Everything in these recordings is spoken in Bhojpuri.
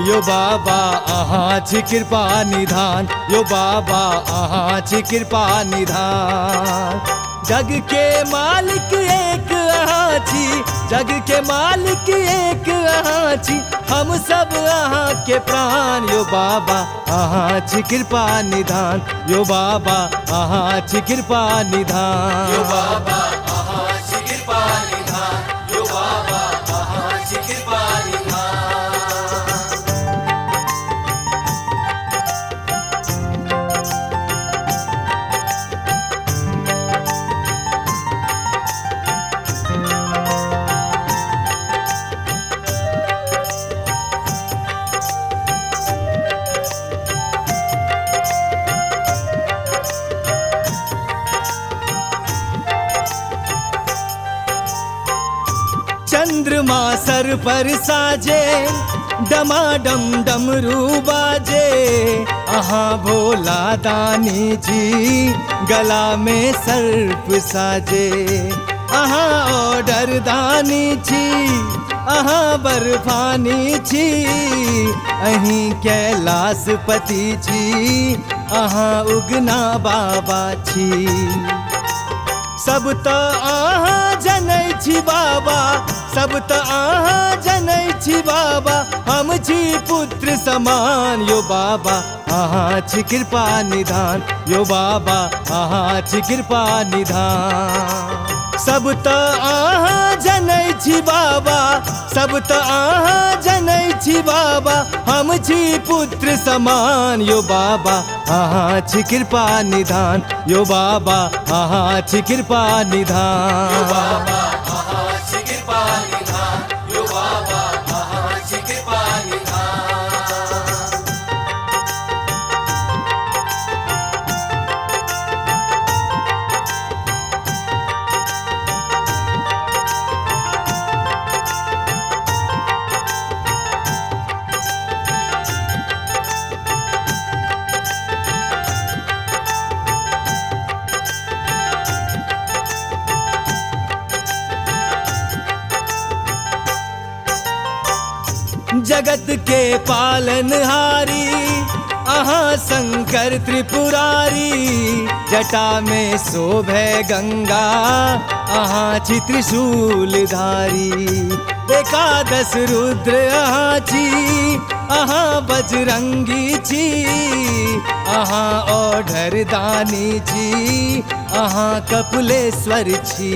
यो बाबा अहाँ छी कृपा निधान, यो बाबा अहाँ छी कृपा निधान। जग के मालिक एक अहाँ छी, जग के मालिक एक अहाँ छी, हम सब अहाँ के प्राण। यो बाबा अहाँ छी कृपा निधान, यो बाबा अहाँ छी कृपा निधान। यो बाबा अहाँ छी कृपा निधान, यो बाबा अहाँ छी कृपा निधान। चंद्रमा सर पर साजे, डमाडम डमरू बाजे, अहाँ भोला दानी जी गला में सर्प साजे। अहाँ ऑर्डर दानी छी, अहाँ बर्फानी छी, अहीं कैलाशपति छी, अहाँ उगना बाबा छी। सब त अहाँ जनै छी बाबा, सब त अहाँ जनै छी बाबा, हम छी पुत्र समान। यो बाबा अहाँ छी कृपा निधान, यो बाबा अहाँ छी कृपा निधान। सब त अहाँ जनै छी बाबा, सब त अहाँ जनै छी बाबा, हम छी पुत्र समान। यो बाबा अहाँ छी कृपा निधान, यो बाबा अहाँ छी कृपा निधान। यो बाबा अहाँ छी कृपा निधान, यो बाबा अहाँ छी कृपा निधान। जगत के पालनहारी अहाँ शंकर त्रिपुरारी, जटा में शोभे गंगा अहाँ छी त्रिशूलधारी। एकादश रुद्र अहाँ छी, अहाँ बजरंगी छी, अहाँ ओढ़र दानी छी, अहाँ कपिलेश्वर छी।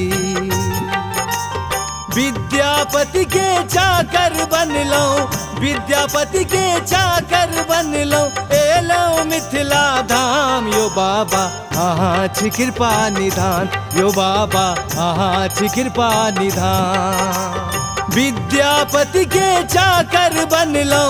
विद्यापति के चाकर बनलो, विद्यापति के चाकर बनलो, एलो मिथिला धाम। यो बाबा अहाँ छी कृपा निधान, यो बाबा अहाँ छी कृपा निधान। विद्यापति के चाकर बनलो,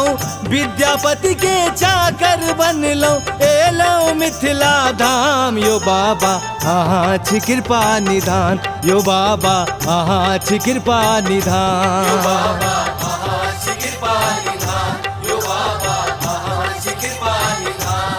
विद्यापति के चाकर बनलो, एलो मिथिला धाम। यो बाबा अहाँ छी कृपा निधान, यो बाबा अहाँ छी कृपा निधान। यो बाबा अहाँ छी कृपा निधान, यो बाबा अहाँ छी कृपा निधान।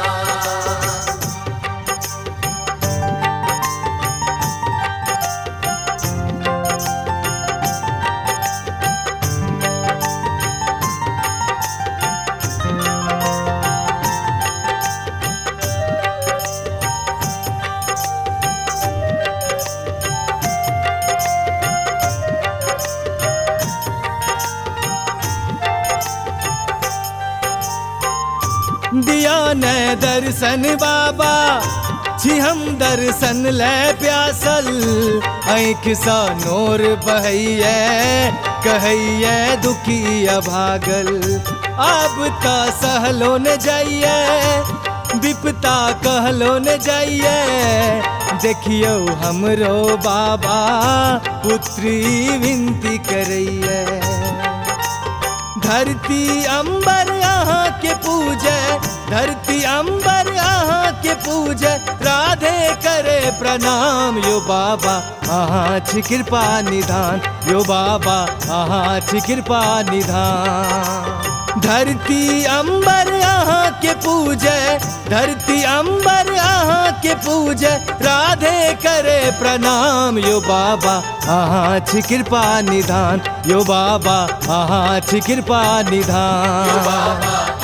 दिया ने दर्शन बाबा, छी हम दर्शन ले प्यासल। आँख सा नोर बहैये, कहैये दुखी अभागल। अब त सहलो न जाइए, विपता कहलो न जाइए। देखियो हमरो बाबा, पुत्री विनती करैये। धरती अंबर यहाँ के पूजे, धरती अंबर यहाँ के पूजे, राधे करे प्रणाम यो बाबा आहाची कृपा निधान यो बाबा आहाची कृपा निधान धरती अंबर आहा के पूजे धरती अंबर आहा के पूजे राधे करे प्रणाम यो बाबा आहाची कृपा निधान यो बाबा आहाची कृपा निधान बाबा